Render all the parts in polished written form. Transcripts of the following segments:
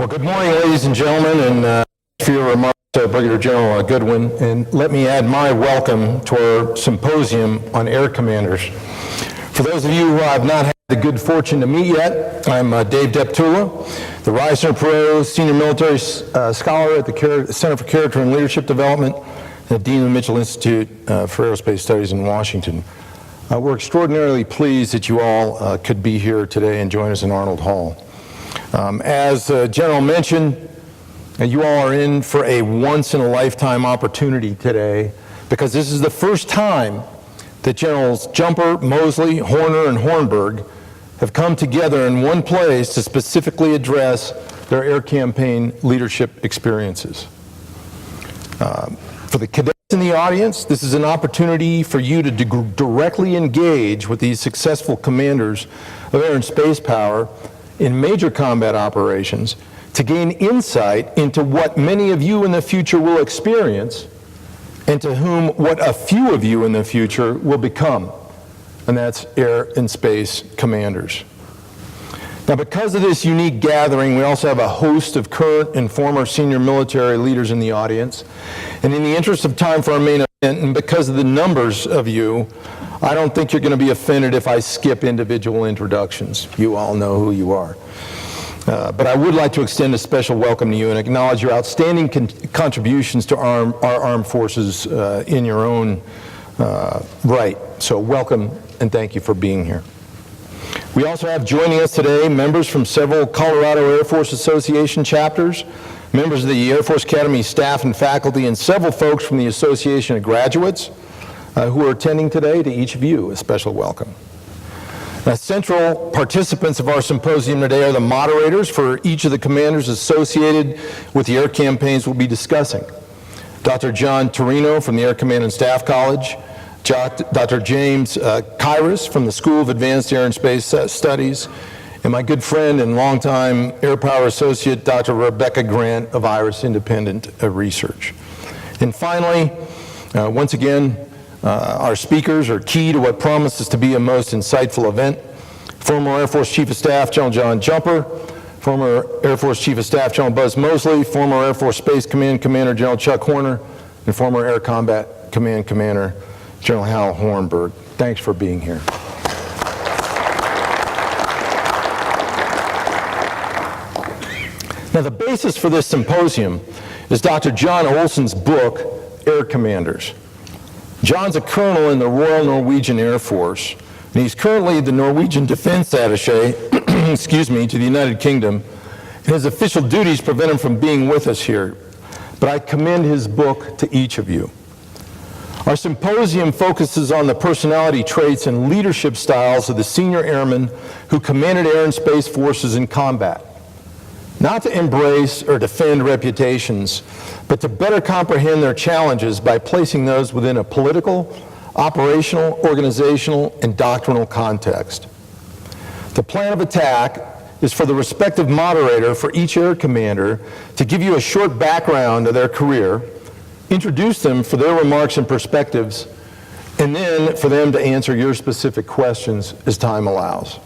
Well, good morning, ladies and gentlemen, and for your remarks, Brigadier General Goodwin, and let me add my welcome to our symposium on Air Commanders. For those of you who I've not had the good fortune to meet yet, I'm Dave Deptula, the Reisner-Perot Senior Military Scholar at the Center for Character and Leadership Development at Dean of the Mitchell Institute for Aerospace Studies in Washington. We're extraordinarily pleased that you all could be here today and join us in Arnold Hall. As the General mentioned, you all are in for a once-in-a-lifetime opportunity today, because this is the first time that Generals Jumper, Mosley, Horner, and Hornberg have come together in one place to specifically address their air campaign leadership experiences. For the cadets in the audience, this is an opportunity for you to directly engage with these successful commanders of air and space power in major combat operations to gain insight into what many of you in the future will experience and to whom what a few of you in the future will become, and that's air and space commanders. Now, because of this unique gathering, we also have a host of current and former senior military leaders in the audience, and in the interest of time for our main event, and because of the numbers of you, I don't think you're going to be offended if I skip individual introductions. You all know who you are. But I would like to extend a special welcome to you and acknowledge your outstanding contributions to our armed forces in your own right. So welcome and thank you for being here. We also have joining us today members from several Colorado Air Force Association chapters, members of the Air Force Academy staff and faculty, and several folks from the Association of Graduates who are attending today. To each of you, a special welcome. Now, central participants of our symposium today are the moderators for each of the commanders associated with the air campaigns we'll be discussing. Dr. John Torino from the Air Command and Staff College, Dr. James Kairos from the School of Advanced Air and Space Studies, and my good friend and longtime Air Power Associate, Dr. Rebecca Grant of IRIS Independent Research. And finally, once again, our speakers are key to what promises to be a most insightful event. Former Air Force Chief of Staff General John Jumper, former Air Force Chief of Staff General Buzz Mosley, former Air Force Space Command Commander General Chuck Horner, and former Air Combat Command Commander General Hal Hornberg. Thanks for being here. Now, the basis for this symposium is Dr. John Olson's book, Air Commanders. John's a colonel in the Royal Norwegian Air Force, and he's currently the Norwegian Defense Attaché to the United Kingdom, and his official duties prevent him from being with us here. But I commend his book to each of you. Our symposium focuses on the personality traits and leadership styles of the senior airmen who commanded air and space forces in combat. Not to embrace or defend reputations, but to better comprehend their challenges by placing those within a political, operational, organizational, and doctrinal context. The plan of attack is for the respective moderator for each air commander to give you a short background of their career, introduce them for their remarks and perspectives, and then for them to answer your specific questions as time allows.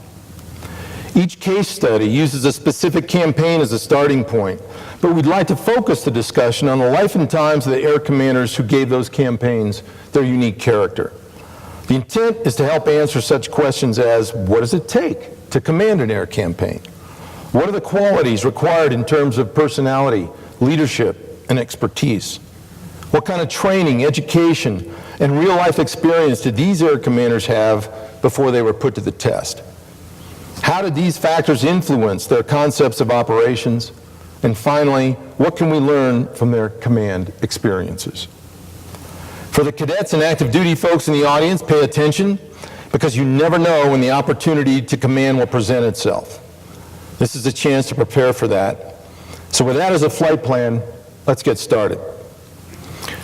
Each case study uses a specific campaign as a starting point, but we'd like to focus the discussion on the life and times of the air commanders who gave those campaigns their unique character. The intent is to help answer such questions as, what does it take to command an air campaign? What are the qualities required in terms of personality, leadership, and expertise? What kind of training, education, and real-life experience did these air commanders have before they were put to the test? How did these factors influence their concepts of operations? And finally, what can we learn from their command experiences? For the cadets and active duty folks in the audience, pay attention, because you never know when the opportunity to command will present itself. This is a chance to prepare for that. So with that as a flight plan, let's get started.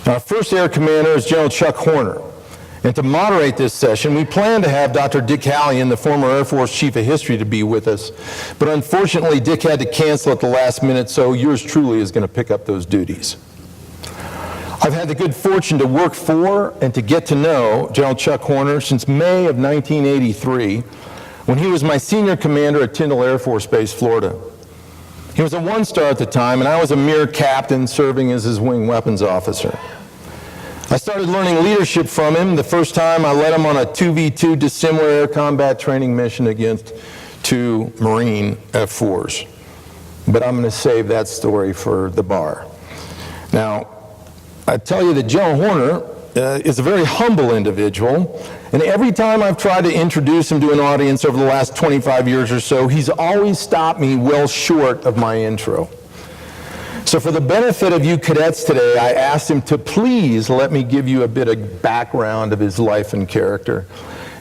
Our first air commander is General Chuck Horner. And to moderate this session, we plan to have Dr. Dick Hallion, the former Air Force Chief of History, to be with us. But unfortunately, Dick had to cancel at the last minute, so yours truly is going to pick up those duties. I've had the good fortune to work for and to get to know General Chuck Horner since May of 1983, when he was my senior commander at Tyndall Air Force Base, Florida. He was a one-star at the time, and I was a mere captain serving as his wing weapons officer. I started learning leadership from him the first time I led him on a 2v2 dissimilar air combat training mission against 2 Marine F-4s. But I'm going to save that story for the bar. Now, I tell you that General Horner is a very humble individual, and every time I've tried to introduce him to an audience over the last 25 years or so, he's always stopped me well short of my intro. So for the benefit of you cadets today, I asked him to please let me give you a bit of background of his life and character.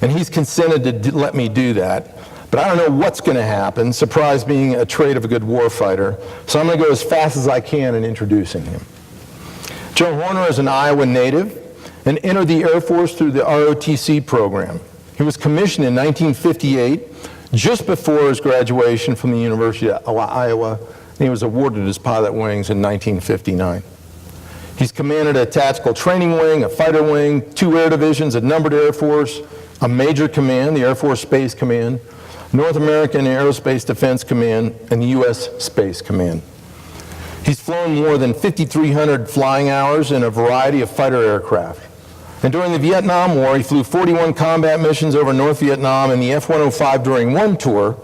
And he's consented to let me do that. But I don't know what's going to happen, surprise being a trait of a good warfighter. So I'm going to go as fast as I can in introducing him. Joe Horner is an Iowa native and entered the Air Force through the ROTC program. He was commissioned in 1958, just before his graduation from the University of Iowa, and he was awarded his pilot wings in 1959. He's commanded a tactical training wing, a fighter wing, 2 air divisions, a numbered Air Force, a major command, the Air Force Space Command, North American Aerospace Defense Command, and the U.S. Space Command. He's flown more than 5,300 flying hours in a variety of fighter aircraft. And during the Vietnam War, he flew 41 combat missions over North Vietnam in the F-105 during one tour,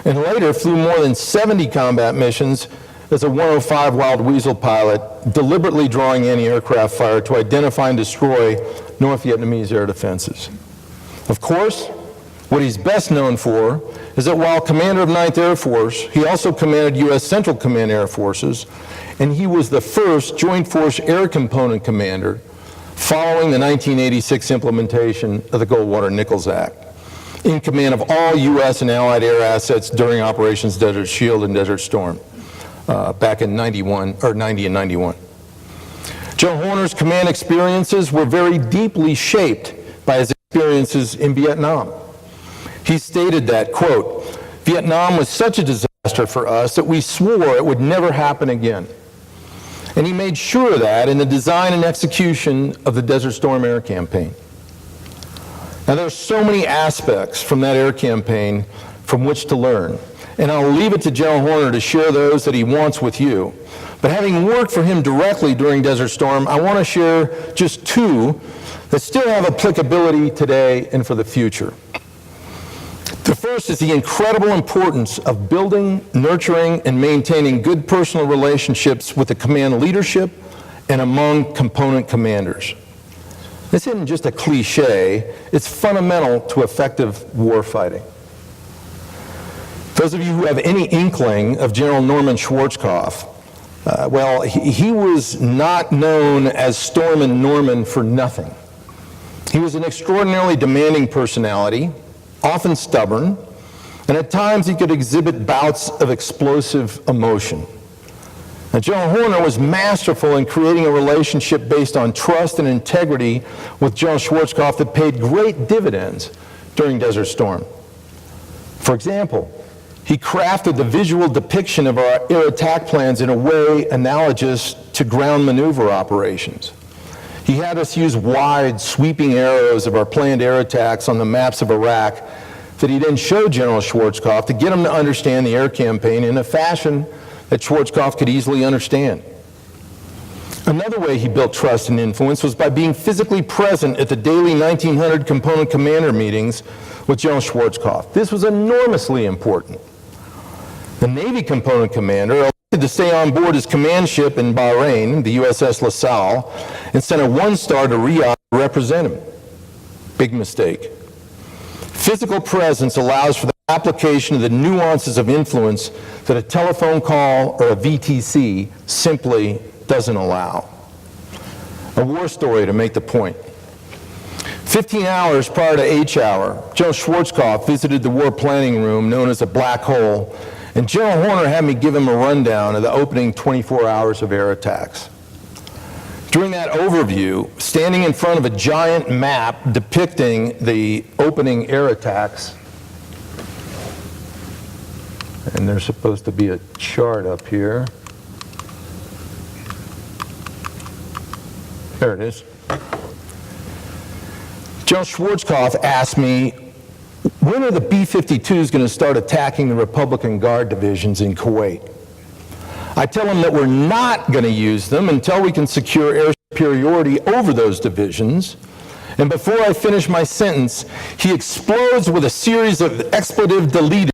and later flew more than 70 combat missions as a 105 Wild Weasel pilot, deliberately drawing anti-aircraft fire to identify and destroy North Vietnamese air defenses. Of course, what he's best known for is that while commander of 9th Air Force, he also commanded U.S. Central Command Air Forces, and he was the first Joint Force Air Component Commander following the 1986 implementation of the Goldwater-Nichols Act, in command of all U.S. and Allied air assets during Operations Desert Shield and Desert Storm back in 90 and 91. Joe Horner's command experiences were very deeply shaped by his experiences in Vietnam. He stated that, quote, "Vietnam was such a disaster for us that we swore it would never happen again." And he made sure of that in the design and execution of the Desert Storm air campaign. Now, there are so many aspects from that air campaign from which to learn, and I'll leave it to General Horner to share those that he wants with you. But having worked for him directly during Desert Storm, I want to share just 2 that still have applicability today and for the future. The first is the incredible importance of building, nurturing, and maintaining good personal relationships with the command leadership and among component commanders. This isn't just a cliche, it's fundamental to effective warfighting. Those of you who have any inkling of General Norman Schwarzkopf, well, he was not known as Stormin' Norman for nothing. He was an extraordinarily demanding personality, often stubborn, and at times he could exhibit bouts of explosive emotion. Now, General Horner was masterful in creating a relationship based on trust and integrity with General Schwarzkopf that paid great dividends during Desert Storm. For example, he crafted the visual depiction of our air attack plans in a way analogous to ground maneuver operations. He had us use wide, sweeping arrows of our planned air attacks on the maps of Iraq that he then showed General Schwarzkopf to get him to understand the air campaign in a fashion that Schwarzkopf could easily understand. Another way he built trust and influence was by being physically present at the daily 1900 component commander meetings with General Schwarzkopf. This was enormously important. The Navy component commander elected to stay on board his command ship in Bahrain, the USS LaSalle, and sent a 1-star to Riyadh to represent him. Big mistake. Physical presence allows for the application of the nuances of influence that a telephone call or a VTC simply doesn't allow. A war story to make the point. 15 hours prior to H hour, General Schwarzkopf visited the war planning room known as a black hole, and General Horner had me give him a rundown of the opening 24 hours of air attacks. During that overview, standing in front of a giant map depicting the opening air attacks, and there's supposed to be a chart up here. There it is. General Schwarzkopf asked me, when are the B-52s going to start attacking the Republican Guard divisions in Kuwait? I tell him that we're not going to use them until we can secure air superiority over those divisions. And before I finish my sentence, he explodes with a series of expletive deleters,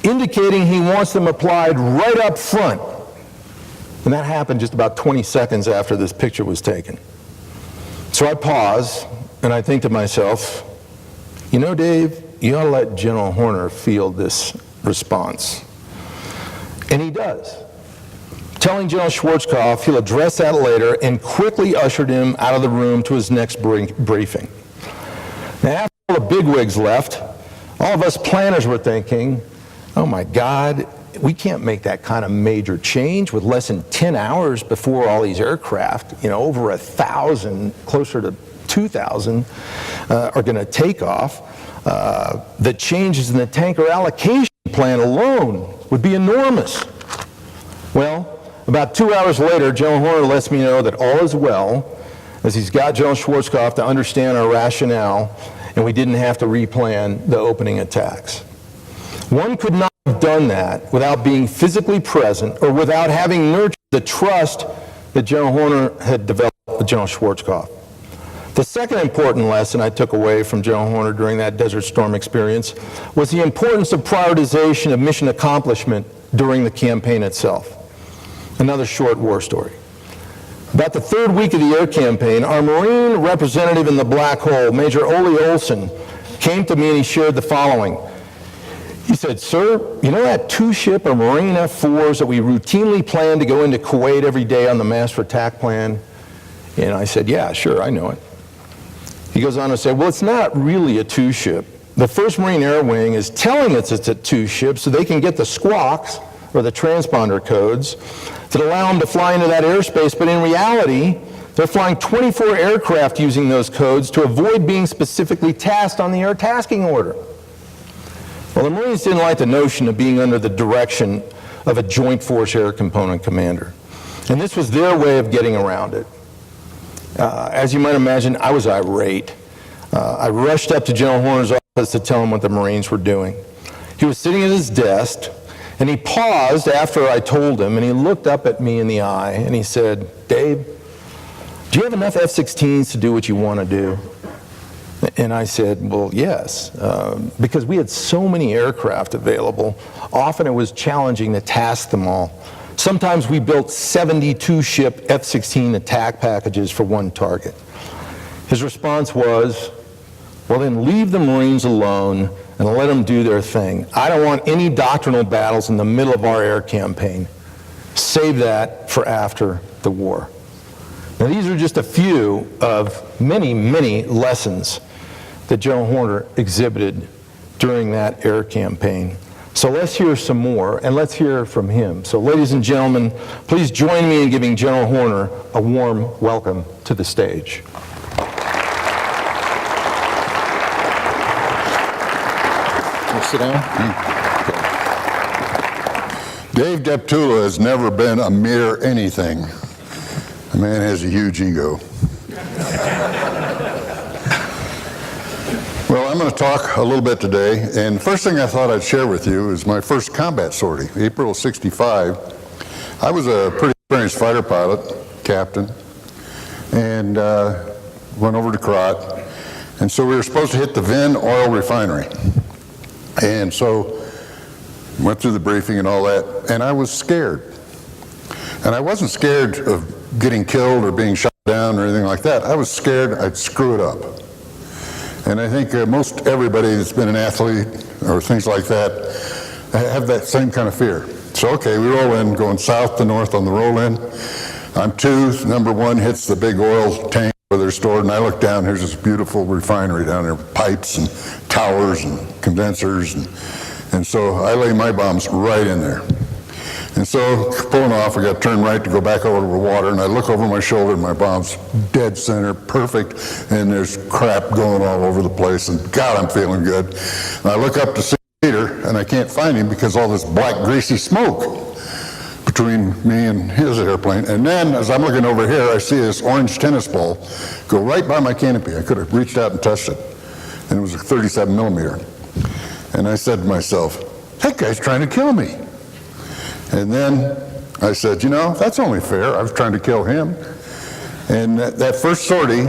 indicating he wants them applied right up front. And that happened just about 20 seconds after this picture was taken. So I pause, and I think to myself, you know, Dave, you ought to let General Horner field this response. And he does, telling General Schwarzkopf he'll address that later, and quickly ushered him out of the room to his next briefing. Now, after all the bigwigs left, all of us planners were thinking, oh my God, we can't make that kind of major change with less than 10 hours before all these aircraft, over 1,000, closer to 2,000, are going to take off. The changes in the tanker allocation plan alone would be enormous. Well, about 2 hours later, General Horner lets me know that all is well, as he's got General Schwarzkopf to understand our rationale, and we didn't have to replan the opening attacks. One could not have done that without being physically present or without having nurtured the trust that General Horner had developed with General Schwarzkopf. The second important lesson I took away from General Horner during that Desert Storm experience was the importance of prioritization of mission accomplishment during the campaign itself. Another short war story. About the third week of the air campaign, our Marine representative in the Black Hole, Major Ole Olson, came to me and he shared the following. He said, sir, you know that two-ship of Marine F-4s that we routinely plan to go into Kuwait every day on the master attack plan? And I said, yeah, sure, I know it. He goes on to say, well, it's not really a two-ship. The 1st Marine Air Wing is telling us it's a two-ship so they can get the squawks, or the transponder codes, that allow them to fly into that airspace, but in reality, they're flying 24 aircraft using those codes to avoid being specifically tasked on the air tasking order. Well, the Marines didn't like the notion of being under the direction of a Joint Force Air Component commander. And this was their way of getting around it. As you might imagine, I was irate. I rushed up to General Horner's office to tell him what the Marines were doing. He was sitting at his desk, and he paused after I told him, and he looked up at me in the eye, and he said, Dave, do you have enough F-16s to do what you want to do? And I said, well, yes, because we had so many aircraft available. Often it was challenging to task them all. Sometimes we built 72-ship F-16 attack packages for one target. His response was, well, then leave the Marines alone and let them do their thing. I don't want any doctrinal battles in the middle of our air campaign. Save that for after the war. Now, these are just a few of many, many lessons that General Horner exhibited during that air campaign. So let's hear some more, and let's hear from him. So ladies and gentlemen, please join me in giving General Horner a warm welcome to the stage. Can you sit down? Okay. Dave Deptula has never been a mere anything. The man has a huge ego. Well, I'm going to talk a little bit today, and the first thing I thought I'd share with you is my first combat sortie, April of '65. I was a pretty experienced fighter pilot, captain, and went over to Krat, and so we were supposed to hit the Vin oil refinery. And so went through the briefing and all that, and I was scared. And I wasn't scared of getting killed or being shot down or anything like that. I was scared I'd screw it up. And I think most everybody that's been an athlete or things like that have that same kind of fear. So, okay, we roll in, going south to north on the roll in. I'm two, number one hits the big oil tank where they're stored, and I look down, here's this beautiful refinery down there, pipes and towers and condensers. And so I lay my bombs right in there. And so pulling off, I got to turn right to go back over to the water, and I look over my shoulder, and my bomb's dead center, perfect, and there's crap going all over the place, and God, I'm feeling good. And I look up to see Peter, and I can't find him because all this black, greasy smoke between me and his airplane. And then, as I'm looking over here, I see this orange tennis ball go right by my canopy. I could have reached out and touched it, and it was a 37 millimeter. And I said to myself, that guy's trying to kill me. And then I said, you know, that's only fair. I was trying to kill him. And that first sortie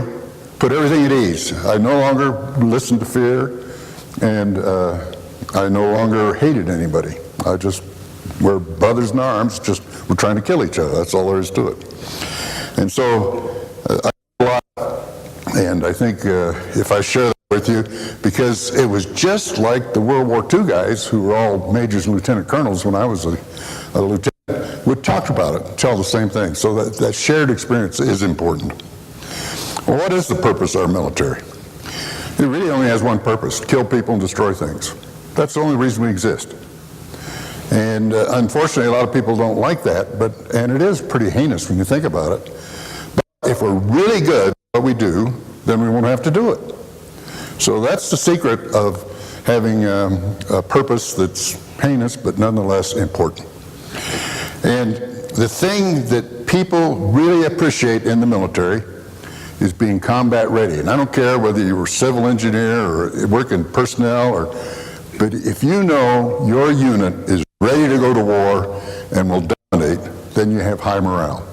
put everything at ease. I no longer listened to fear, and I no longer hated anybody. I just, we're brothers in arms, just we're trying to kill each other. That's all there is to it. And so I a lot, and I think if I share that with you, because it was just like the World War II guys who were all majors and lieutenant colonels when I was a lieutenant, would talk about it, tell the same thing. So that shared experience is important. Well, what is the purpose of our military? It really only has one purpose: to kill people and destroy things. That's the only reason we exist. And unfortunately, a lot of people don't like that, and it is pretty heinous when you think about it. But if we're really good at what we do, then we won't have to do it. So that's the secret of having a purpose that's heinous but nonetheless important. And the thing that people really appreciate in the military is being combat ready. And I don't care whether you were a civil engineer or work in personnel, but if you know your unit is ready to go to war and will dominate, then you have high morale.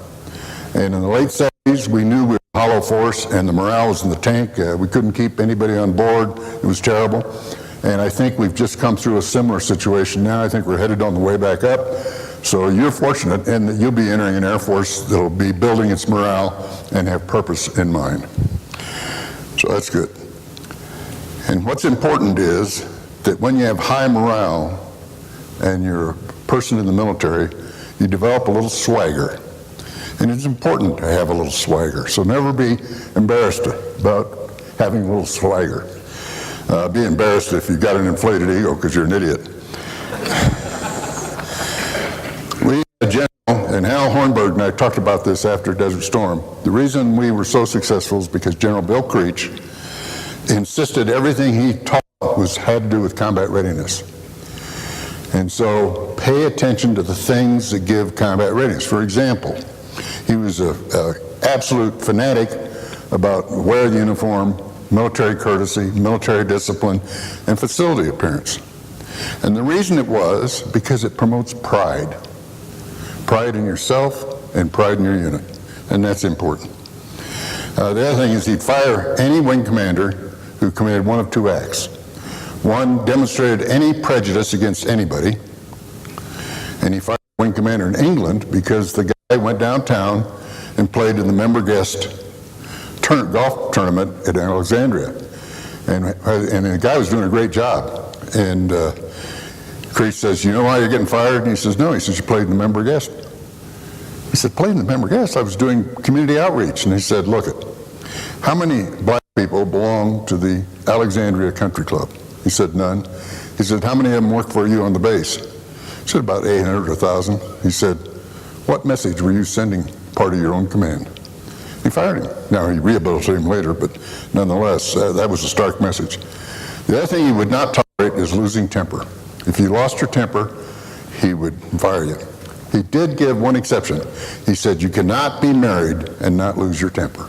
And in the late 70s, we knew we were a hollow force, and the morale was in the tank. We couldn't keep anybody on board. It was terrible. And I think we've just come through a similar situation now. I think we're headed on the way back up. So you're fortunate in that you'll be entering an Air Force that will be building its morale and have purpose in mind. So that's good. And what's important is that when you have high morale and you're a person in the military, you develop a little swagger. And it's important to have a little swagger. So never be embarrassed about having a little swagger. Be embarrassed if you've got an inflated ego because you're an idiot. And Hal Hornberg and I talked about this after Desert Storm. The reason we were so successful is because General Bill Creech insisted everything he taught had to do with combat readiness. And so pay attention to the things that give combat readiness. For example, he was an absolute fanatic about wear the uniform, military courtesy, military discipline, and facility appearance. And the reason it was because it promotes pride. Pride in yourself and pride in your unit, and that's important. The other thing is he'd fire any wing commander who committed one of two acts. One, demonstrated any prejudice against anybody, and he fired a wing commander in England because the guy went downtown and played in the member guest golf tournament at Alexandria. And the guy was doing a great job. And Creech says, you know why you're getting fired? And he says, no. He says, you played in the member guest. He said, played in the member guest? I was doing community outreach. And he said, look it, how many black people belong to the Alexandria Country Club? He said, none. He said, how many of them work for you on the base? He said, about 800 or 1,000. He said, what message were you sending part of your own command? He fired him. Now, he rehabilitated him later, but nonetheless, that was a stark message. The other thing he would not tolerate is losing temper. If you lost your temper, he would fire you. He did give one exception. He said, you cannot be married and not lose your temper.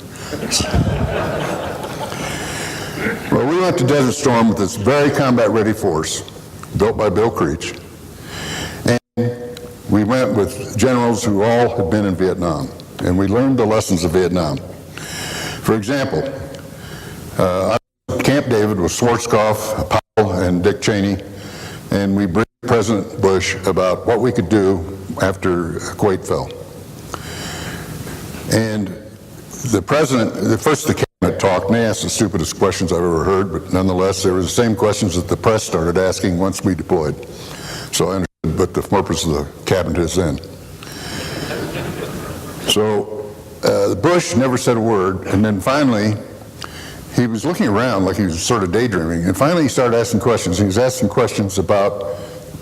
Well, we went to Desert Storm with this very combat-ready force, built by Bill Creech. And we went with generals who all had been in Vietnam. And we learned the lessons of Vietnam. For example, I was at Camp David with Schwarzkopf, Powell, and Dick Cheney, and we briefed President Bush about what we could do after Kuwait fell. And the president, first the cabinet talked, and they asked the stupidest questions I've ever heard, but nonetheless, they were the same questions that the press started asking once we deployed. So I understood what the purpose of the cabinet is then. So Bush never said a word, and then finally, he was looking around like he was sort of daydreaming, and finally he started asking questions. He was asking questions about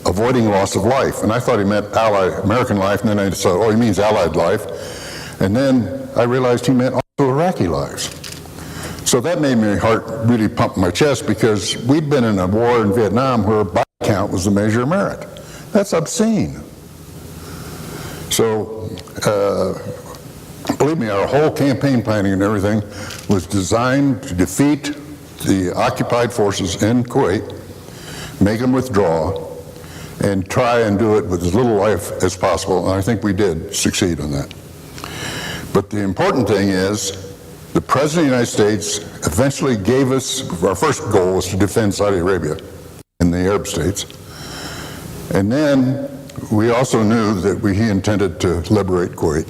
avoiding loss of life, and I thought he meant American life, and then I decided, oh, he means Allied life, and then I realized he meant also Iraqi lives. So that made my heart really pump my chest, because we'd been in a war in Vietnam where body count was the measure of merit. That's obscene. So believe me, our whole campaign planning and everything was designed to defeat the occupied forces in Kuwait, make them withdraw, and try and do it with as little life as possible, and I think we did succeed on that. But the important thing is, the President of the United States eventually gave us, our first goal was to defend Saudi Arabia and the Arab states, and then we also knew that he intended to liberate Kuwait.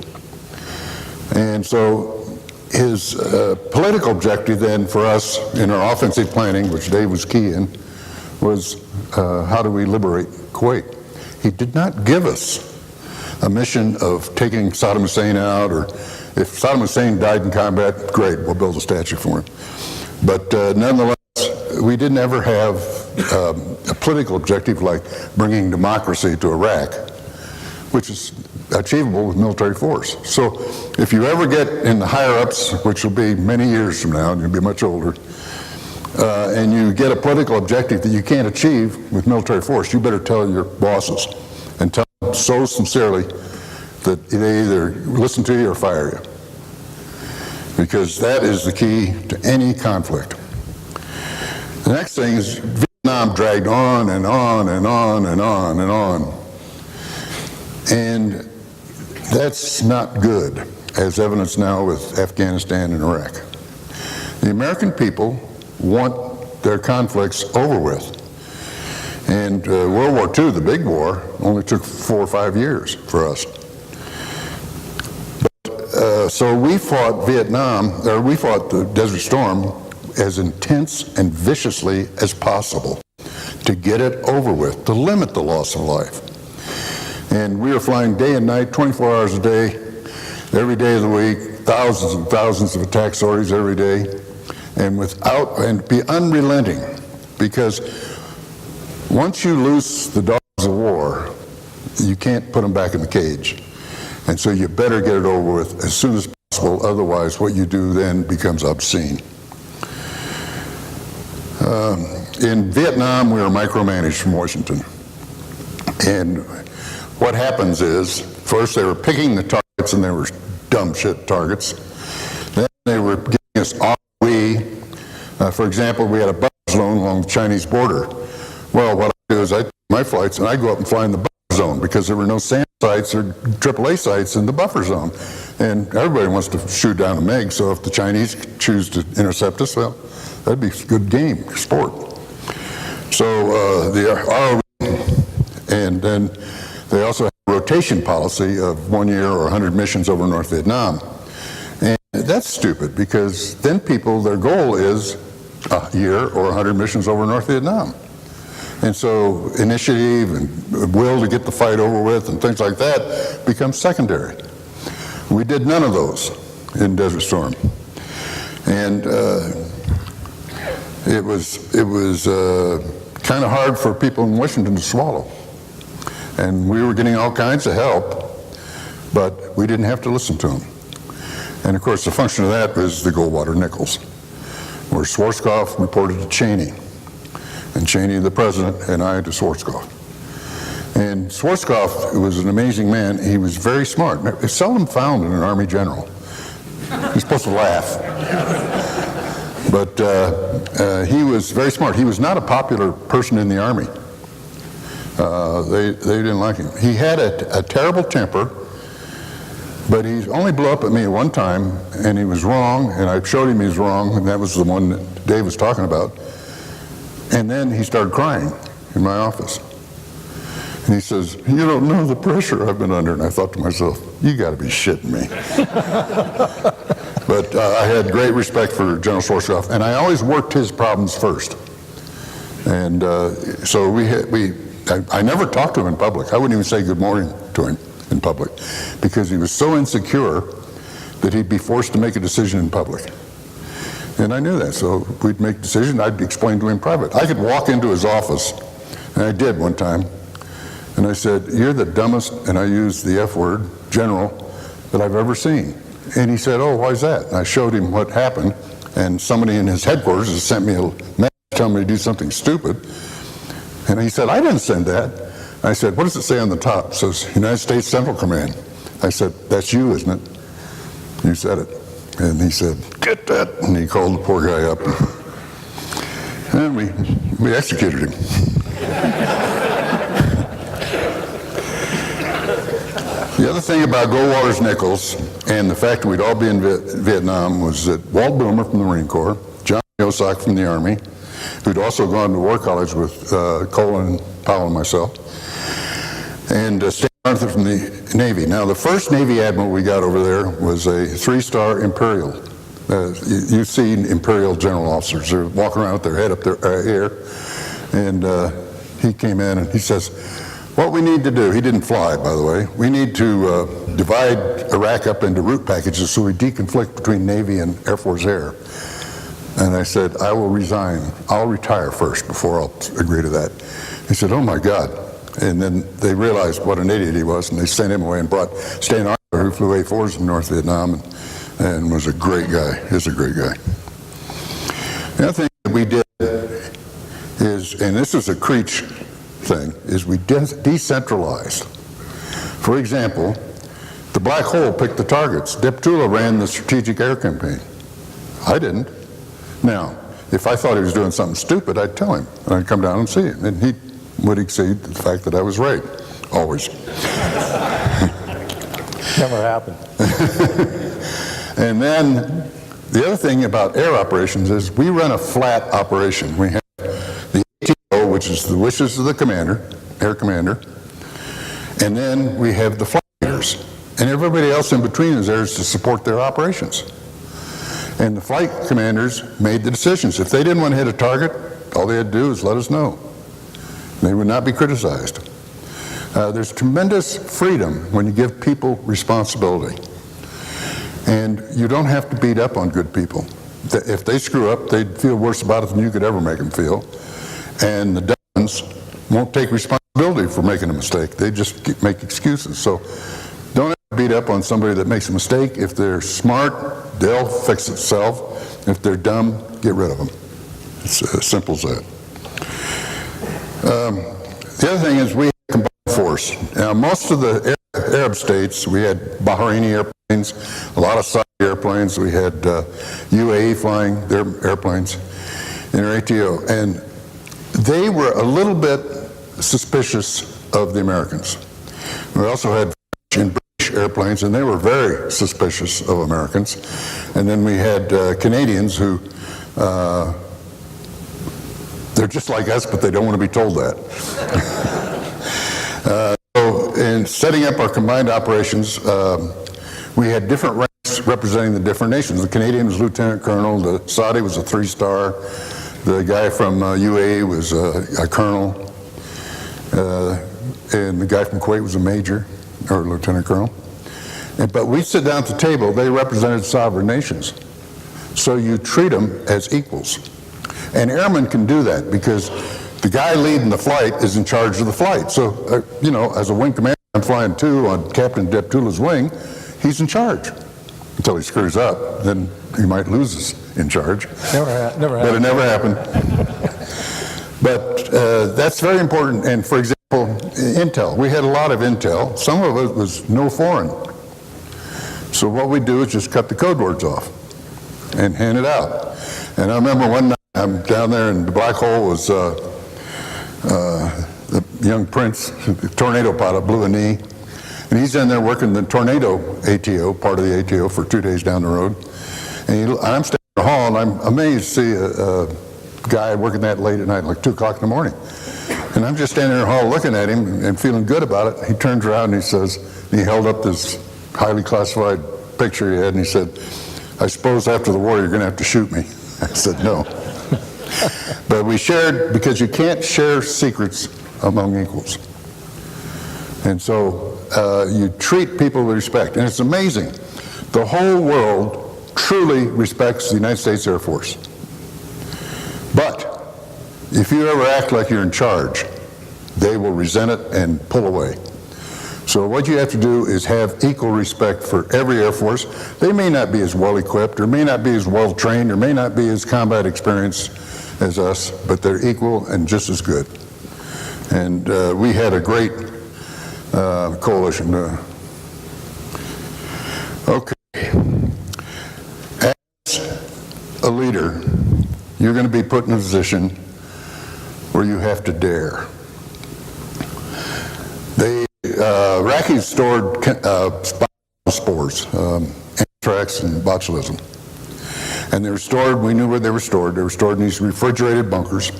And so his political objective then for us in our offensive planning, which Dave was key in, was how do we liberate Kuwait? He did not give us a mission of taking Saddam Hussein out, or if Saddam Hussein died in combat, great, we'll build a statue for him. But nonetheless, we didn't ever have a political objective like bringing democracy to Iraq, which is achievable with military force. So if you ever get in the higher ups, which will be many years from now, and you'll be much older, and you get a political objective that you can't achieve with military force, you better tell your bosses and tell them so sincerely that they either listen to you or fire you. Because that is the key to any conflict. The next thing is Vietnam dragged on and on and on and on and on. And that's not good, as evidenced now with Afghanistan and Iraq. The American people want their conflicts over with. And World War II, the big war, only took 4 or 5 years for us. But, so we fought we fought the Desert Storm as intense and viciously as possible to get it over with, to limit the loss of life. And we were flying day and night, 24 hours a day, every day of the week, thousands and thousands of attack sorties every day, and be unrelenting, because once you loose the dogs of war, you can't put them back in the cage. And so you better get it over with as soon as possible, otherwise what you do then becomes obscene. In Vietnam, we were micromanaged from Washington. And what happens is, first they were picking the targets, and they were dumb shit targets. Then they were giving us ROE. For example, we had a buffer zone along the Chinese border. Well, what I do is I take my flights and I go up and fly in the buffer zone, because there were no SAM sites or AAA sites in the buffer zone. And everybody wants to shoot down a MiG, so if the Chinese choose to intercept us, well, that'd be good game, sport. So the ROE, and then they also have a rotation policy of 1 year or 100 missions over North Vietnam. And that's stupid, because then people, their goal is a year or 100 missions over North Vietnam. And so initiative and will to get the fight over with and things like that become secondary. We did none of those in Desert Storm. And it was kind of hard for people in Washington to swallow. And we were getting all kinds of help, but we didn't have to listen to them. And of course, the function of that was the Goldwater-Nichols, where Schwarzkopf reported to Cheney, and Cheney the president, and I to Schwarzkopf. And Schwarzkopf was an amazing man. He was very smart. It's seldom found in an Army general. He's supposed to laugh. But he was very smart. He was not a popular person in the Army. They didn't like him. He had a terrible temper, but he only blew up at me one time, and he was wrong, and I showed him he was wrong, and that was the one that Dave was talking about. And then he started crying in my office. And he says, "You don't know the pressure I've been under." And I thought to myself, you got to be shitting me. But I had great respect for General Schwarzkopf, and I always worked his problems first. And so I never talked to him in public. I wouldn't even say good morning to him in public, because he was so insecure that he'd be forced to make a decision in public. And I knew that, so we'd make a decision, I'd explain to him in private. I could walk into his office, and I did one time, and I said, "You're the dumbest," and I used the F word, general, that I've ever seen. And he said, "Oh, why is that?" And I showed him what happened, and somebody in his headquarters has sent me a message telling me to do something stupid. And he said, "I didn't send that." I said, "What does it say on the top?" It says, "United States Central Command." I said, "That's you, isn't it?" You said it. And he said, "Get that." And he called the poor guy up. And we executed him. The other thing about Goldwater's-Nichols and the fact that we'd all be in Vietnam was that Walt Boomer from the Marine Corps, John Yosak from the Army, who'd also gone to War College with Colin Powell and myself, and Stan Arthur from the Navy. Now, the first Navy admiral we got over there was a 3-star Imperial. You've seen Imperial general officers. They're walking around with their head up their air. And he came in and he says, what we need to do, he didn't fly, by the way, we need to divide Iraq up into route packages so we deconflict between Navy and Air Force Air. And I said, I will resign. I'll retire first before I'll agree to that. He said, oh my God. And then they realized what an idiot he was, and they sent him away and brought Stan Arthur, who flew A-4s in North Vietnam, and was a great guy. Is a great guy. The other thing that we did is, and this is a Creech thing, is we decentralized. For example, the Black Hole picked the targets. Deptula ran the strategic air campaign. I didn't. Now, if I thought he was doing something stupid, I'd tell him, and I'd come down and see him, and he would exceed the fact that I was right, always. Never happened. And then the other thing about air operations is we run a flat operation. We have the ATO, which is the wishes of the commander, air commander, and then we have the flight leaders, and everybody else in between is there to support their operations. And the flight commanders made the decisions. If they didn't want to hit a target, all they had to do is let us know. They would not be criticized. There's tremendous freedom when you give people responsibility. And you don't have to beat up on good people. If they screw up, they'd feel worse about it than you could ever make them feel. And the dumb ones won't take responsibility for making a mistake. They just make excuses. So don't ever beat up on somebody that makes a mistake. If they're smart, they'll fix itself. If they're dumb, get rid of them. It's as simple as that. The other thing is we had combined force. Now, most of the Arab states, we had Bahraini airplanes, a lot of Saudi airplanes. We had UAE flying their airplanes in our ATO. And they were a little bit suspicious of the Americans. We also had French and British airplanes, and they were very suspicious of Americans. And then we had Canadians who they're just like us, but they don't want to be told that. So in setting up our combined operations, we had different ranks representing the different nations. The Canadian was lieutenant colonel, the Saudi was a 3-star, the guy from UAE was a colonel, and the guy from Kuwait was a major, or lieutenant colonel. But we sit down at the table, they represented sovereign nations. So you treat them as equals. And airmen can do that because the guy leading the flight is in charge of the flight. So, you know, as a wing commander, I'm flying 2 on Captain Deptula's wing, he's in charge. Until he screws up, then he might lose his in charge. Never But happened. it never happened. But that's very important. And for example, intel. We had a lot of intel. Some of it was no foreign. So what we do is just cut the code words off and hand it out. And I remember one night, I'm down there and the Black Hole was the young prince, the tornado pilot, blew a knee. And he's in there working the tornado ATO, part of the ATO, for 2 days down the road. And I'm standing in the hall and I'm amazed to see a guy working that late at night, like 2 o'clock in the morning. And I'm just standing in the hall looking at him and feeling good about it. He turns around and he says, he held up this highly classified picture he had and he said, I suppose after the war you're going to have to shoot me. I said, no. But we shared, because you can't share secrets among equals. And so you treat people with respect. And it's amazing. The whole world truly respects the United States Air Force. But if you ever act like you're in charge, they will resent it and pull away. So what you have to do is have equal respect for every Air Force. They may not be as well equipped, or may not be as well trained, or may not be as combat experienced as us, but they're equal and just as good. And we had a great coalition. Okay. As a leader, you're going to be put in a position where you have to dare. Iraqis stored spores, anthrax and botulism. And they were stored, we knew where they were stored in these refrigerated bunkers.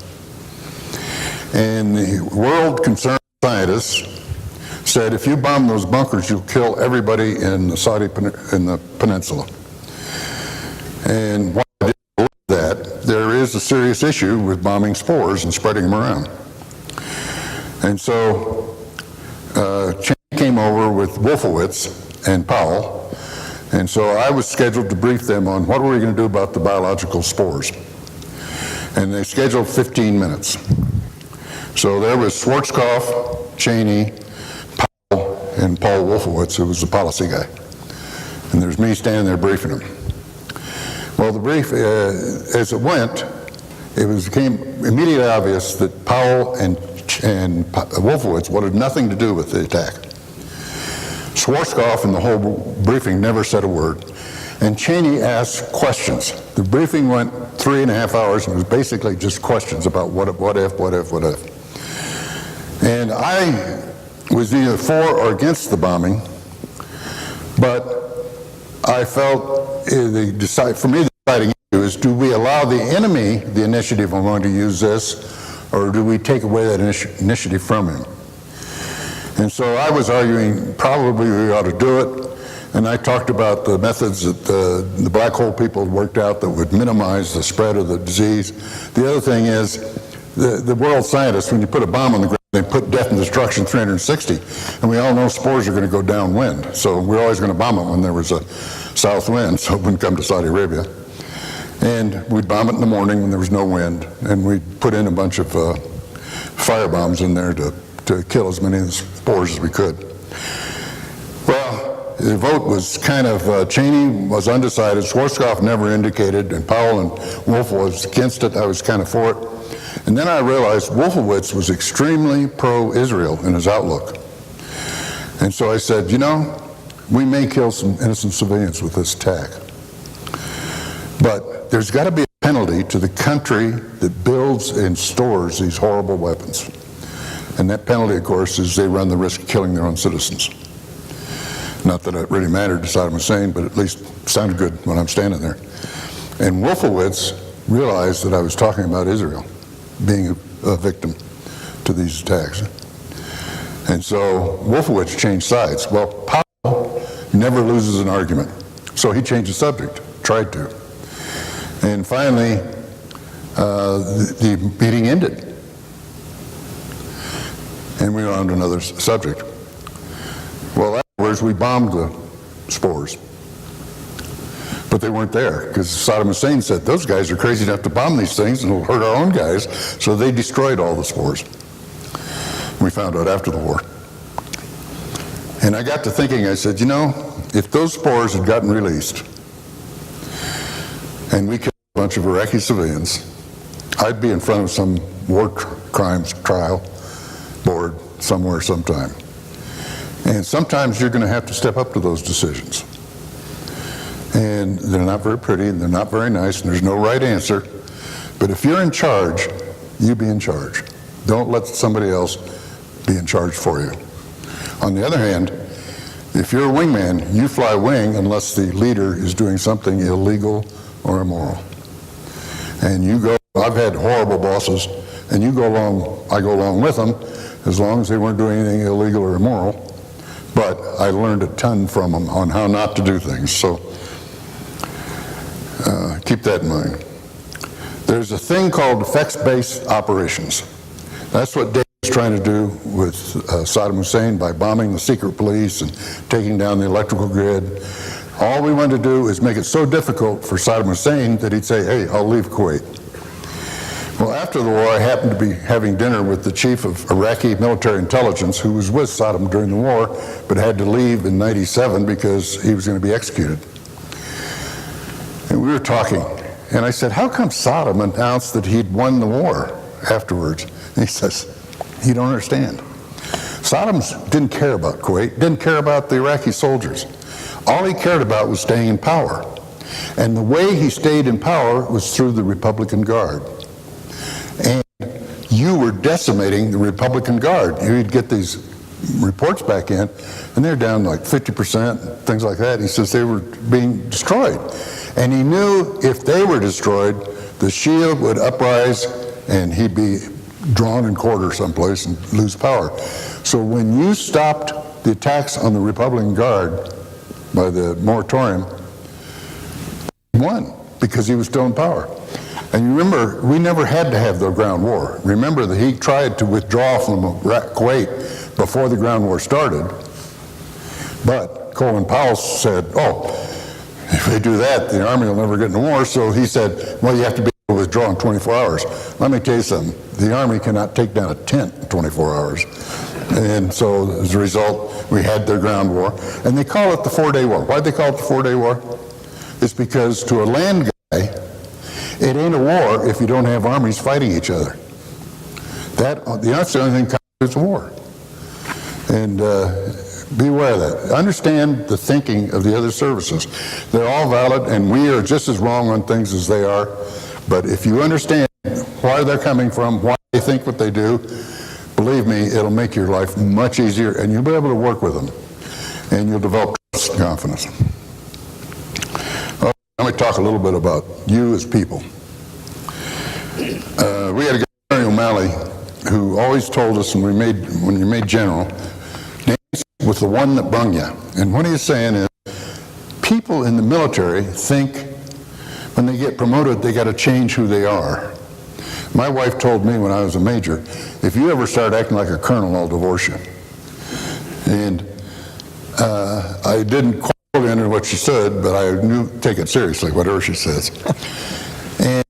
And the world concerned scientists said, if you bomb those bunkers, you'll kill everybody in the peninsula. And while I didn't believe that, there is a serious issue with bombing spores and spreading them around. And so Cheney came over with Wolfowitz and Powell, and so I was scheduled to brief them on what were we going to do about the biological spores. And they scheduled 15 minutes. So there was Schwarzkopf, Cheney, Powell, and Paul Wolfowitz, who was the policy guy. And there's me standing there briefing them. Well, the brief, as it went, became immediately obvious that Powell and Wolfowitz wanted nothing to do with the attack. Schwarzkopf in the whole briefing never said a word. And Cheney asked questions. The briefing went 3.5 hours and it was basically just questions about what if. And I was either for or against the bombing, but I felt for me the deciding issue is, do we allow the enemy the initiative on going to use this, or do we take away that initiative from him? And so I was arguing probably we ought to do it, and I talked about the methods that the black hole people had worked out that would minimize the spread of the disease. The other thing is, the world scientists, when you put a bomb on the ground, they put death and destruction 360, and we all know spores are going to go downwind, so we're always going to bomb them when there was a south wind, so it wouldn't come to Saudi Arabia. And we'd bomb it in the morning when there was no wind, and we'd put in a bunch of fire bombs in there to kill as many of the spores as we could. Well, the vote was kind of, Cheney was undecided, Schwarzkopf never indicated, and Powell and Wolf was against it. I was kind of for it. And then I realized Wolfowitz was extremely pro-Israel in his outlook. And so I said, you know, we may kill some innocent civilians with this attack, but there's got to be a penalty to the country that builds and stores these horrible weapons. And that penalty, of course, is they run the risk of killing their own citizens. Not that it really mattered to Saddam Hussein, but at least it sounded good when I'm standing there. And Wolfowitz realized that I was talking about Israel being a victim to these attacks. And so Wolfowitz changed sides. Well, Powell never loses an argument. So he changed the subject, tried to. And finally, the meeting ended. And we went on to another subject. Well, afterwards, we bombed the spores. But they weren't there, because Saddam Hussein said, those guys are crazy enough to bomb these things and it'll hurt our own guys. So they destroyed all the spores. We found out after the war. And I got to thinking, I said, you know, if those spores had gotten released and we killed a bunch of Iraqi civilians, I'd be in front of some war crimes trial board somewhere sometime. And sometimes you're going to have to step up to those decisions. And they're not very pretty, and they're not very nice, and there's no right answer. But if you're in charge, you be in charge. Don't let somebody else be in charge for you. On the other hand, if you're a wingman, you fly wing unless the leader is doing something illegal or immoral. And you go, I've had horrible bosses, and you go along, I go along with them, as long as they weren't doing anything illegal or immoral. But I learned a ton from them on how not to do things. So keep that in mind. There's a thing called effects-based operations. That's what Dave was trying to do with Saddam Hussein by bombing the secret police and taking down the electrical grid. All we wanted to do is make it so difficult for Saddam Hussein that he'd say, hey, I'll leave Kuwait. Well, after the war, I happened to be having dinner with the chief of Iraqi military intelligence, who was with Saddam during the war, but had to leave in '97 because he was going to be executed. And we were talking, and I said, how come Saddam announced that he'd won the war afterwards? And he says, you don't understand. Saddam didn't care about Kuwait, didn't care about the Iraqi soldiers. All he cared about was staying in power. And the way he stayed in power was through the Republican Guard. And you were decimating the Republican Guard. You'd get these reports back in, and they're down like 50%, things like that. He says they were being destroyed. And he knew if they were destroyed, the shield would uprise and he'd be drawn in quarter someplace and lose power. So when you stopped the attacks on the Republican Guard by the moratorium, he won because he was still in power. And you remember, we never had to have the ground war. Remember that he tried to withdraw from Kuwait before the ground war started, but Colin Powell said, oh, if they do that, the Army will never get in the war. So he said, well, you have to be able to withdraw in 24 hours. Let me tell you something. The Army cannot take down a tent in 24 hours. And so as a result, we had their ground war. And they call it the 4-day war. Why'd they call it the 4-day war? It's because to a land guy, it ain't a war if you don't have armies fighting each other. That's the only thing constitutes a war. And be aware of that. Understand the thinking of the other services. They're all valid, and we are just as wrong on things as they are. But if you understand where they're coming from, why they think what they do, believe me, it'll make your life much easier, and you'll be able to work with them, and you'll develop trust and confidence. Well, let me talk a little bit about you as people. We had a guy, Jerry O'Malley, who always told us when you made general, dance with the one that brung you. And what he's saying is, people in the military think when they get promoted, they got to change who they are. My wife told me when I was a major, if you ever start acting like a colonel, I'll divorce you. And I didn't quite into what she said, but I knew, take it seriously, whatever she says. And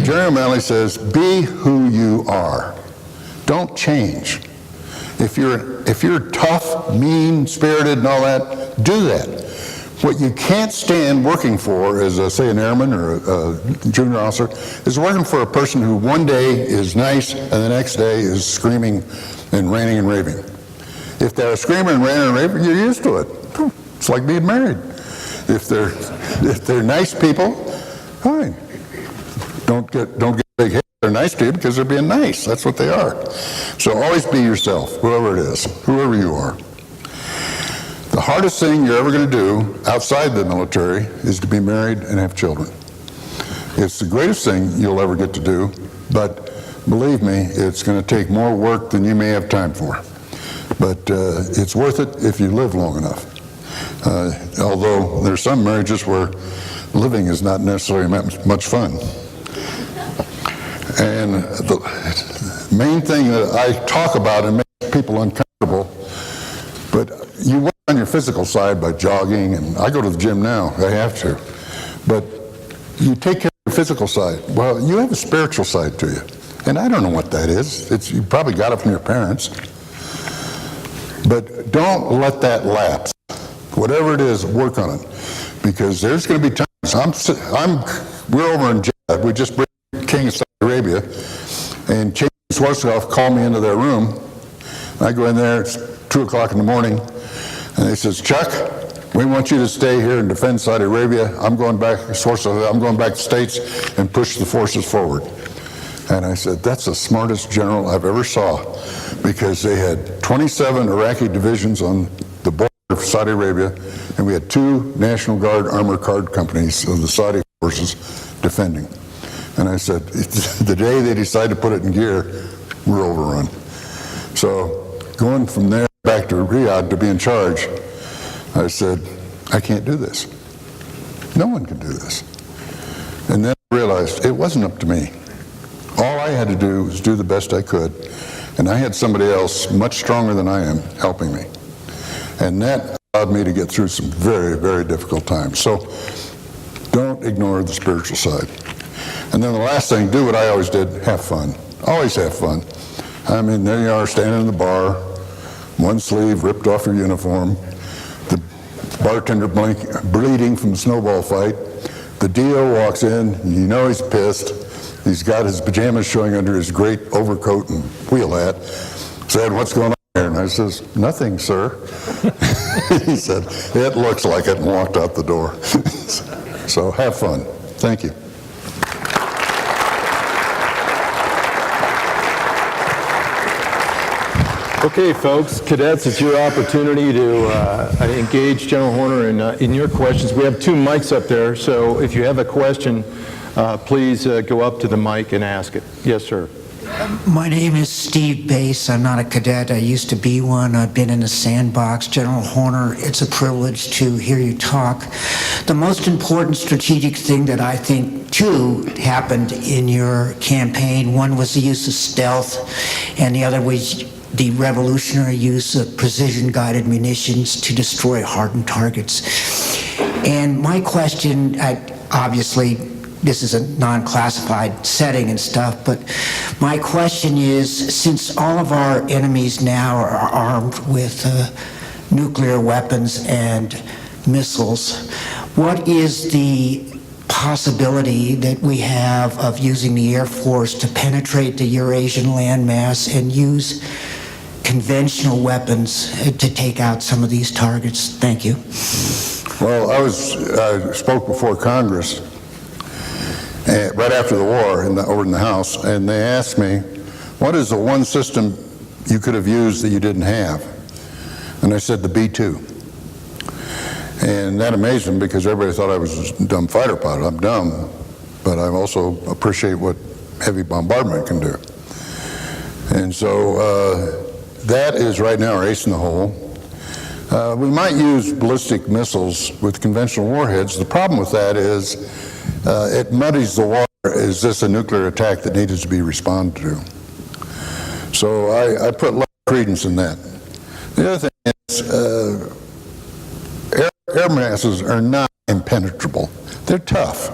Jerry O'Malley says, be who you are. Don't change. If you're tough, mean-spirited and all that, do that. What you can't stand working for as, say, an airman or a junior officer is working for a person who one day is nice and the next day is screaming and ranting and raving. If they're screaming and ranting and raving, you're used to it. It's like being married. If they're nice people, fine. Don't get big head. They're nice to you because they're being nice. That's what they are. So always be yourself, whoever it is, whoever you are. The hardest thing you're ever going to do outside the military is to be married and have children. It's the greatest thing you'll ever get to do, but believe me, it's going to take more work than you may have time for. But it's worth it if you live long enough. Although there's some marriages where living is not necessarily much fun. And the main thing that I talk about and makes people uncomfortable, but you work on your physical side by jogging, and I go to the gym now, I have to. But you take care of your physical side. Well, you have a spiritual side to you. And I don't know what that is. You probably got it from your parents. But don't let that lapse. Whatever it is, work on it. Because there's going to be times, we're over in Jeddah, we just bring King of Saudi Arabia, and King Schwarzkopf called me into their room. I go in there, it's 2 o'clock in the morning, and he says, Chuck, we want you to stay here and defend Saudi Arabia. I'm going back to the States and push the forces forward. And I said, that's the smartest general I've ever saw, because they had 27 Iraqi divisions on the border of Saudi Arabia, and we had 2 National Guard armor card companies of the Saudi forces defending. And I said, the day they decide to put it in gear, we're overrun. So going from there back to Riyadh to be in charge, I said, I can't do this. No one can do this. And then I realized it wasn't up to me. All I had to do was do the best I could. And I had somebody else much stronger than I am helping me. And that allowed me to get through some very, very difficult times. So don't ignore the spiritual side. And then the last thing, do what I always did, have fun. Always have fun. I mean, there you are standing in the bar, one sleeve ripped off your uniform, the bartender bleeding from the snowball fight, the DO walks in, you know he's pissed, he's got his pajamas showing under his great overcoat and wheel hat, said, what's going on here? And I says, nothing, sir. He said, it looks like it, and walked out the door. So have fun. Thank you. Okay, folks, cadets, it's your opportunity to engage General Horner in your questions. We have 2 mics up there, so if you have a question, please go up to the mic and ask it. Yes, sir. My name is Steve Bass. I'm not a cadet. I used to be one. I've been in the sandbox. General Horner, it's a privilege to hear you talk. The most important strategic thing that I think, too, happened in your campaign, one was the use of stealth, and the other was the revolutionary use of precision-guided munitions to destroy hardened targets. And my question, obviously, this is a non-classified setting and stuff, but my question is, since all of our enemies now are armed with nuclear weapons and missiles, what is the possibility that we have of using the Air Force to penetrate the Eurasian landmass and use conventional weapons to take out some of these targets? Thank you. Well, I spoke before Congress right after the war over in the House, and they asked me, what is the one system you could have used that you didn't have? And I said the B-2. And that amazed them because everybody thought I was a dumb fighter pilot. I'm dumb, but I also appreciate what heavy bombardment can do. And so that is right now our ace in the hole. We might use ballistic missiles with conventional warheads. The problem with that is it muddies the water. Is this a nuclear attack that needed to be responded to? So I put a lot of credence in that. The other thing is air masses are not impenetrable. They're tough,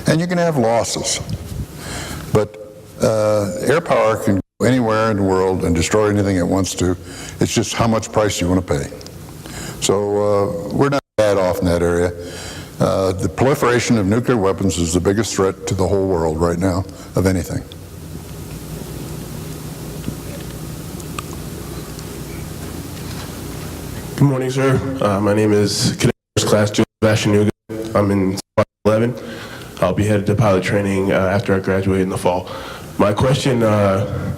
and you can have losses. But air power can go anywhere in the world and destroy anything it wants to. It's just how much price you want to pay. So we're not bad off in that area. The proliferation of nuclear weapons is the biggest threat to the whole world right now of anything. Good morning, sir. My name is Cadet First Class Julius Vashanuga. I'm in 11. I'll be headed to pilot training after I graduate in the fall. My question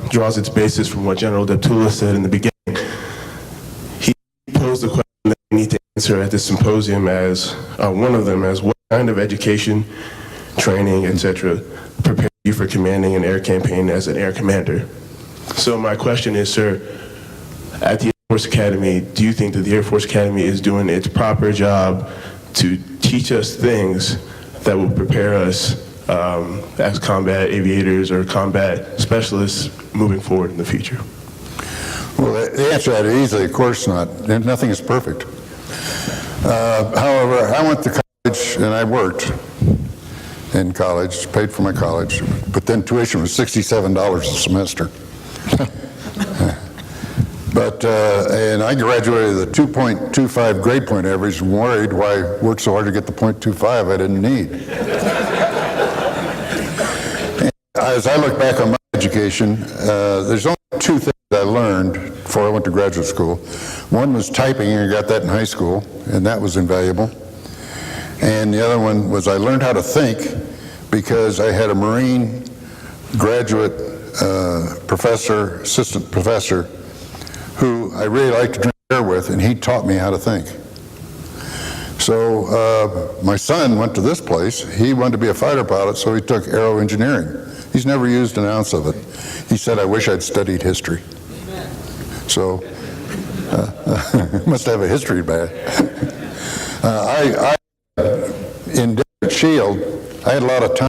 draws its basis from what General Deptula said in the beginning. He posed the question that we need to answer at this symposium as one of them as what kind of education, training, etc. prepare you for commanding an air campaign as an air commander. So my question is, sir, at the Air Force Academy, do you think that the Air Force Academy is doing its proper job to teach us things that will prepare us as combat aviators or combat specialists moving forward in the future? Well, the answer to that is easily, of course not. Nothing is perfect. However, I went to college and I worked in college, paid for my college, but then tuition was $67 a semester. And I graduated with a 2.25 grade point average and worried why I worked so hard to get the .25 I didn't need. As I look back on my education, there's only 2 things I learned before I went to graduate school. One was typing, and I got that in high school, and that was invaluable. And the other one was I learned how to think because I had a Marine graduate professor, assistant professor, who I really liked to drink beer with, and he taught me how to think. So my son went to this place. He wanted to be a fighter pilot, so he took aero engineering. He's never used an ounce of it. He said, I wish I'd studied history. So must have a history bag. In Desert Shield, I had a lot of time,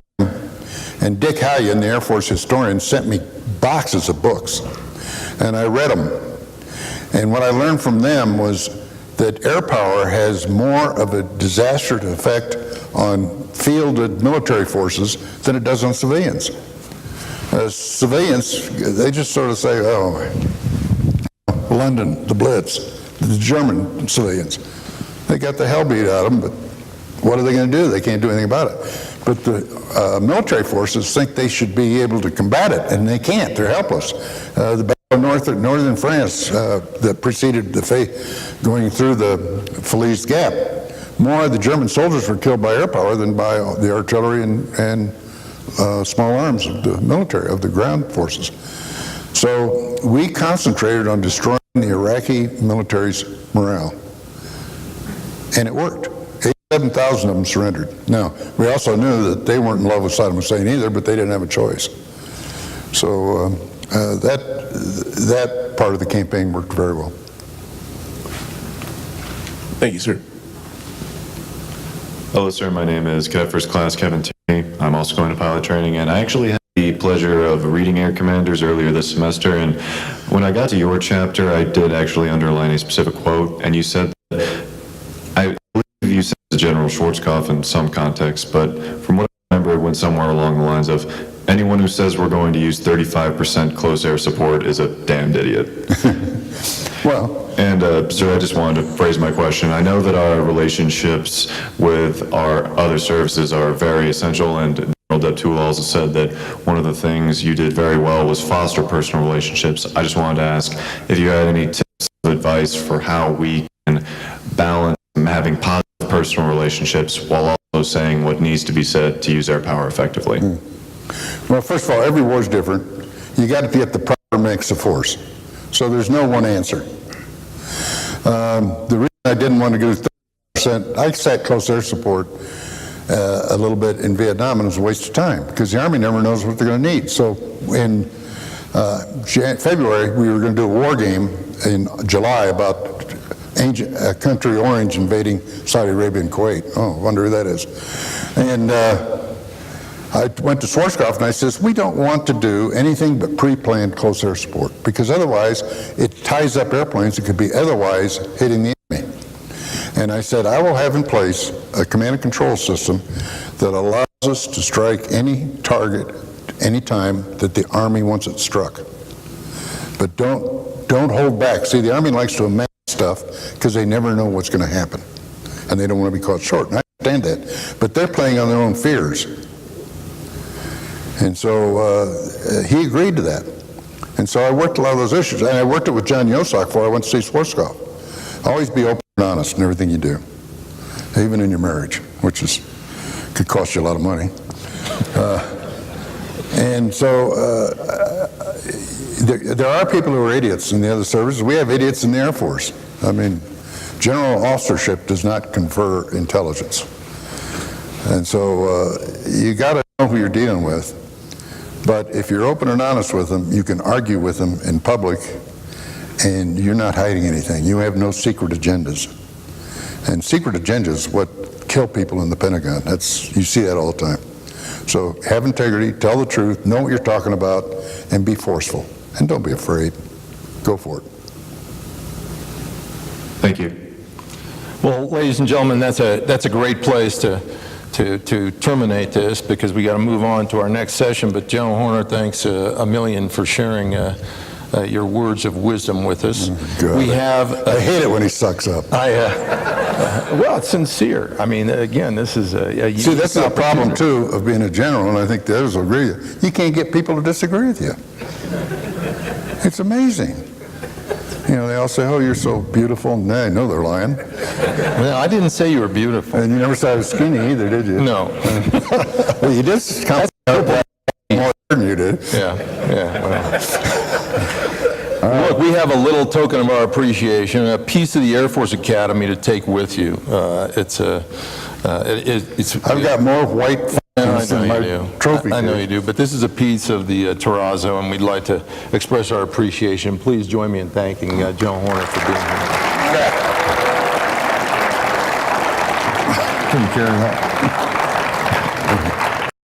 and Dick Hallion, the Air Force historian, sent me boxes of books, and I read them. And what I learned from them was that air power has more of a disastrous effect on fielded military forces than it does on civilians. Civilians, they just sort of say, oh, London, the Blitz, the German civilians, they got the hell beat out of them, but what are they going to do? They can't do anything about it. But the military forces think they should be able to combat it, and they can't. They're helpless. The battle of northern France that preceded going through the Falaise Gap, more of the German soldiers were killed by air power than by the artillery and small arms of the military, of the ground forces. So we concentrated on destroying the Iraqi military's morale, and it worked. 87,000 of them surrendered. Now, we also knew that they weren't in love with Saddam Hussein either, but they didn't have a choice. So that part of the campaign worked very well. Thank you, sir. Hello, sir. My name is Cadet First Class Kevin Tierney. I'm also going to pilot training, and I actually had the pleasure of reading Air Commanders earlier this semester, and when I got to your chapter, I did actually underline a specific quote, and you said that, I believe you said to General Schwarzkopf in some context, but from what I remember, it went somewhere along the lines of, anyone who says we're going to use 35% close air support is a damned idiot. Well, and sir, I just wanted to phrase my question. I know that our relationships with our other services are very essential, and General Deb also said that one of the things you did very well was foster personal relationships. I just wanted to ask if you had any tips of advice for how we can balance having positive personal relationships while also saying what needs to be said to use our power effectively. Well, first of all, every war is different. You got to get the proper mix of force. So there's no one answer. The reason I didn't want to go 30%, I sat close air support a little bit in Vietnam, and it was a waste of time because the Army never knows what they're going to need. So in February, we were going to do a war game in July about country orange invading Saudi Arabia and Kuwait. Oh, I wonder who that is. And I went to Schwarzkopf and I says, we don't want to do anything but pre-planned close air support because otherwise it ties up airplanes that could be otherwise hitting the enemy. And I said, I will have in place a command and control system that allows us to strike any target anytime that the Army wants it struck. But don't hold back. See, the Army likes to imagine stuff because they never know what's going to happen. And they don't want to be caught short. And I understand that. But they're playing on their own fears. And so he agreed to that. And so I worked a lot of those issues. And I worked it with John Yosak before I went to see Schwarzkopf. Always be open and honest in everything you do, even in your marriage, which could cost you a lot of money. And so there are people who are idiots in the other services. We have idiots in the Air Force. I mean, general officership does not confer intelligence. And so you got to know who you're dealing with. But if you're open and honest with them, you can argue with them in public, and you're not hiding anything. You have no secret agendas. And secret agendas what kill people in the Pentagon. You see that all the time. So have integrity, tell the truth, know what you're talking about, and be forceful. And don't be afraid. Go for it. Thank you. Well, ladies and gentlemen, that's a great place to terminate this because we got to move on to our next session. But General Horner, thanks a million for sharing your words of wisdom with us. God, we have. I hate it when he sucks up. Well, it's sincere. I mean, again, this is a See, that's the problem too of being a general, and I think the others will agree with you. You can't get people to disagree with you. It's amazing. You know, they all say, oh, you're so beautiful. Nah, I know they're lying. Well, I didn't say you were beautiful. And you never said I was skinny either, did you? No. Well, you did compliment more than you did. Yeah. Well. Look, we have a little token of our appreciation, a piece of the Air Force Academy to take with you. I've got more white fans than my trophy case. I know you do, but this is a piece of the terrazzo, and we'd like to express our appreciation. Please join me in thanking General Horner for being here. Couldn't carry that.